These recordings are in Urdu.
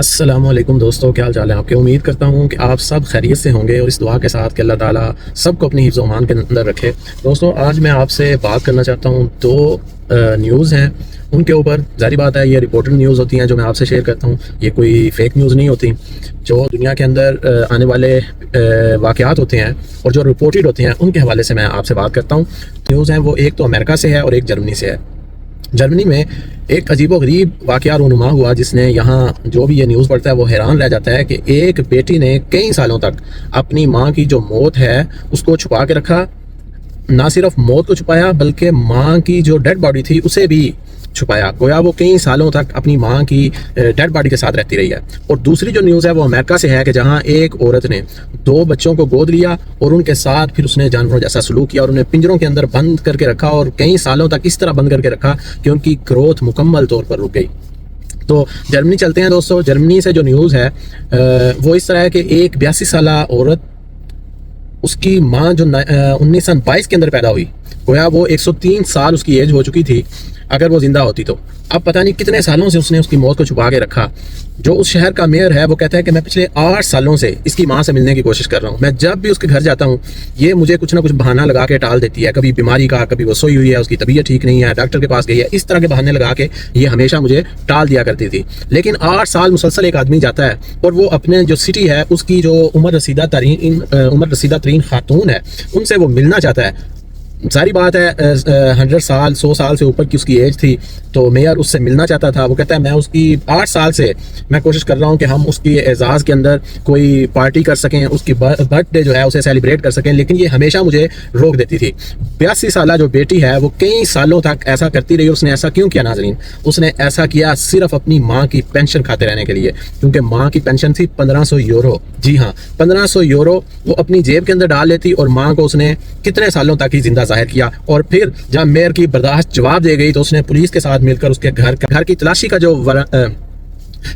السلام علیکم دوستو، کیا حال چال ہے آپ کے؟ امید کرتا ہوں کہ آپ سب خیریت سے ہوں گے اور اس دعا کے ساتھ کہ اللہ تعالیٰ سب کو اپنی حفظ و امان کے اندر رکھے۔ دوستو، آج میں آپ سے بات کرنا چاہتا ہوں دو نیوز ہیں ان کے اوپر۔ ظاہری بات ہے یہ رپورٹڈ نیوز ہوتی ہیں جو میں آپ سے شیئر کرتا ہوں، یہ کوئی فیک نیوز نہیں ہوتی۔ جو دنیا کے اندر آنے والے واقعات ہوتے ہیں اور جو رپورٹڈ ہوتے ہیں ان کے حوالے سے میں آپ سے بات کرتا ہوں۔ نیوز ہیں وہ ایک تو امریکہ سے ہے اور ایک جرمنی سے ہے۔ جرمنی میں ایک عجیب و غریب واقعہ رونما ہوا جس نے یہاں جو بھی یہ نیوز پڑھتا ہے وہ حیران رہ جاتا ہے کہ ایک بیٹی نے کئی سالوں تک اپنی ماں کی جو موت ہے اس کو چھپا کے رکھا۔ نہ صرف موت کو چھپایا بلکہ ماں کی جو ڈیڈ باڈی تھی اسے بھی چھپایا، گویا وہ کئی سالوں تک اپنی ماں کی ڈیڈ باڈی کے ساتھ رہتی رہی ہے۔ اور دوسری جو نیوز ہے وہ امریکہ سے ہے کہ جہاں ایک عورت نے دو بچوں کو گود لیا اور ان کے ساتھ پھر اس نے جانوروں جیسا سلوک کیا اور انہیں پنجروں کے اندر بند کر کے رکھا اور کئی سالوں تک اس طرح بند کر کے رکھا کہ ان کی گروتھ مکمل طور پر رک گئی۔ تو جرمنی چلتے ہیں دوستو۔ جرمنی سے جو نیوز ہے وہ اس طرح ہے کہ ایک 82 سالہ عورت، اس کی ماں جو 1922 کے اندر پیدا ہوئی، گویا وہ 103 سال اس کی ایج ہو چکی تھی اگر وہ زندہ ہوتی تو۔ اب پتہ نہیں کتنے سالوں سے اس نے اس کی موت کو چھپا کے رکھا۔ جو اس شہر کا میئر ہے وہ کہتا ہے کہ میں پچھلے 8 سالوں سے اس کی ماں سے ملنے کی کوشش کر رہا ہوں، میں جب بھی اس کے گھر جاتا ہوں یہ مجھے کچھ نہ کچھ بہانہ لگا کے ٹال دیتی ہے، کبھی بیماری کا، کبھی وہ سوئی ہوئی ہے، اس کی طبیعت ٹھیک نہیں ہے، ڈاکٹر کے پاس گئی ہے، اس طرح کے بہانے لگا کے یہ ہمیشہ مجھے ٹال دیا کرتی تھی۔ لیکن 8 سال مسلسل ایک آدمی جاتا ہے اور وہ اپنے جو سٹی ہے اس کی جو عمر رسیدہ ترین خاتون ہے ان سے وہ ملنا چاہتا ہے۔ ساری بات ہے 100 سال 100 سال سے اوپر کی اس کی ایج تھی، تو میئر اس سے ملنا چاہتا تھا۔ وہ کہتا ہے میں اس کی 8 سال سے میں کوشش کر رہا ہوں کہ ہم اس کی اعزاز کے اندر کوئی پارٹی کر سکیں، اس کی برتھ ڈے جو ہے اسے سیلیبریٹ کر سکیں، لیکن یہ ہمیشہ مجھے روک دیتی تھی۔ 82 سالہ جو بیٹی ہے وہ کئی سالوں تک ایسا کرتی رہی۔ اس نے ایسا کیوں کیا ناظرین؟ اس نے ایسا کیا صرف اپنی ماں کی پینشن کھاتے رہنے کے لیے، کیونکہ ماں کی پینشن تھی 1500 یورو۔ جی ہاں، 1500 یورو وہ اپنی جیب کے اندر ڈال لیتی اور ماں کو اس نے کتنے سالوں تک ہی زندہ ظاہر کیا۔ اور پھر جب میئر کی برداشت جواب دے گئی تو اس نے پولیس کے ساتھ مل کر اس کے گھر کی تلاشی کا جو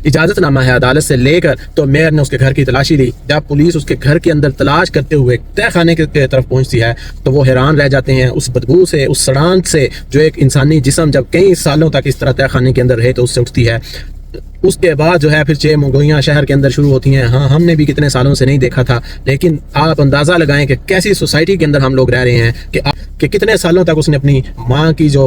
اجازت نامہ ہے عدالت سے لے کر، تو میئر نے اس کے گھر کی تلاشی لی۔ جب پولیس اس کے گھر کے اندر تلاش کرتے ہوئے تہہ خانے کی طرف پہنچتی ہے تو وہ حیران رہ جاتے ہیں اس بدبو سے، اس سڑانت سے جو ایک انسانی جسم جب کئی سالوں تک اس طرح تہہ خانے کے اندر رہے تو اس سے اٹھتی ہے۔ اس کے بعد جو ہے پھر چھ منگوئیاں شہر کے اندر شروع ہوتی ہیں۔ ہاں، ہم نے بھی کتنے سالوں سے نہیں دیکھا تھا، لیکن آپ اندازہ لگائیں کہ کیسی سوسائٹی کے اندر ہم لوگ رہ رہے ہیں کہ کتنے سالوں تک اس نے اپنی ماں کی جو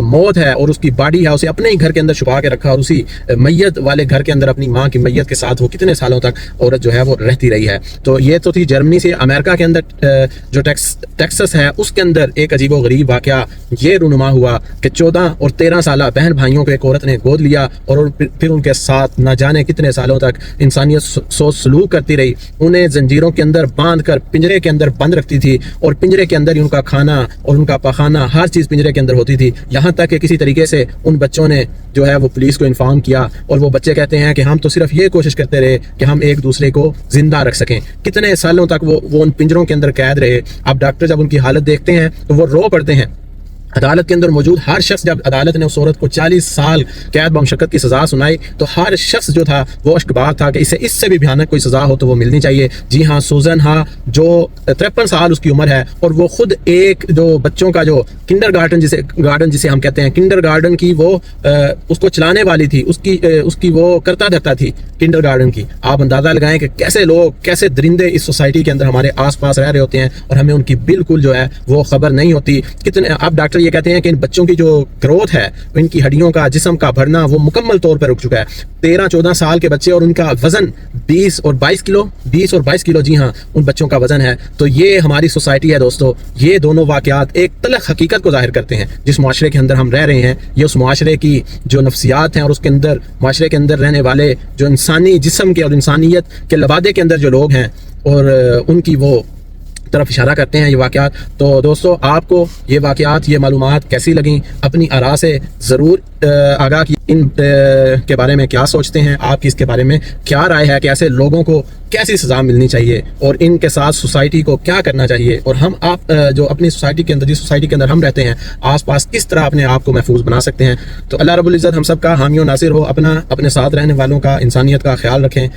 موت ہے اور اس کی باڈی ہے اسے اپنے ہی گھر کے اندر چھپا کے رکھا، اور اسی میت والے گھر کے اندر اپنی ماں کی میت کے ساتھ وہ کتنے سالوں تک عورت جو ہے وہ رہتی رہی ہے۔ تو یہ تو تھی جرمنی سے۔ امریکہ کے اندر جو ٹیکسس ہے اس کے اندر ایک عجیب و غریب واقعہ یہ رونما ہوا کہ 14 اور 13 سالہ بہن بھائیوں کو ایک عورت نے گود لیا اور پھر ان کے ساتھ نہ جانے کتنے سالوں تک انسانیت سوچ سلوک کرتی رہی۔ انہیں زنجیروں کے اندر باندھ کر پنجرے کے اندر بند رکھتی تھی اور پنجرے کے اندر ہی ان کا کھانا اور ان کا پخانہ ہر چیز پنجرے کے اندر ہوتی تھی، یہاں تک کہ کسی طریقے سے ان بچوں نے جو ہے وہ پولیس کو انفارم کیا اور وہ بچے کہتے ہیں کہ ہم تو صرف یہ کوشش کرتے رہے کہ ہم ایک دوسرے کو زندہ رکھ سکیں۔ کتنے سالوں تک وہ ان پنجروں کے اندر قید رہے۔ اب ڈاکٹر جب ان کی حالت دیکھتے ہیں تو وہ رو پڑتے ہیں۔ عدالت کے اندر موجود ہر شخص، جب عدالت نے اس عورت کو 40 سال قید بمشقت کی سزا سنائی تو ہر شخص جو تھا وہ اشکبار تھا کہ اس سے بھی بھیانک کوئی سزا ہو تو وہ ملنی چاہیے۔ جی ہاں، سوزن ہا جو 53 سال اس کی عمر ہے اور وہ خود ایک جو بچوں کا جو کنڈر گارڈن جسے ہم کہتے ہیں کنڈر گارڈن کی، وہ اس کو چلانے والی تھی، اس کی وہ کرتا دھرتا تھی کنڈر گارڈن کی۔ آپ اندازہ لگائیں کہ کیسے لوگ، کیسے درندے اس سوسائٹی کے اندر ہمارے آس پاس رہ رہے ہوتے ہیں اور ہمیں ان کی بالکل جو ہے وہ خبر نہیں ہوتی۔ کتنے اب ڈاکٹر یہ کہتے ہیں کہ ان بچوں کی جو گروتھ ہے، ان کی ہڈیوں کا، جسم کا بڑھنا وہ مکمل طور پر رک چکا ہے۔ 13-14 سال کے بچے اور ان کا وزن 20 اور 22 کلو، جی ہاں، ان بچوں کا وزن ہے۔ تو یہ ہماری سوسائٹی ہے دوستو۔ یہ دونوں واقعات ایک تلخ حقیقت کو ظاہر کرتے ہیں جس معاشرے کے اندر ہم رہ رہے ہیں۔ یہ اس معاشرے کی جو نفسیات ہیں اور اس کے اندر معاشرے کے اندر رہنے والے جو انسانی جسم کے اور انسانیت کے لبادے کے اندر جو لوگ ہیں اور ان کی وہ طرف اشارہ کرتے ہیں یہ واقعات۔ تو دوستو، آپ کو یہ واقعات، یہ معلومات کیسی لگیں؟ اپنی آراء سے ضرور آگاہ کی۔ ان کے بارے میں کیا سوچتے ہیں آپ کی؟ اس کے بارے میں کیا رائے ہے کہ ایسے لوگوں کو کیسی سزا ملنی چاہیے اور ان کے ساتھ سوسائٹی کو کیا کرنا چاہیے، اور ہم آپ جو اپنی سوسائٹی کے اندر، جس سوسائٹی کے اندر ہم رہتے ہیں، آس پاس کس طرح اپنے آپ کو محفوظ بنا سکتے ہیں؟ تو اللہ رب العزت ہم سب کا حامی و ناصر ہو۔ اپنے ساتھ رہنے والوں کا، انسانیت کا خیال رکھیں۔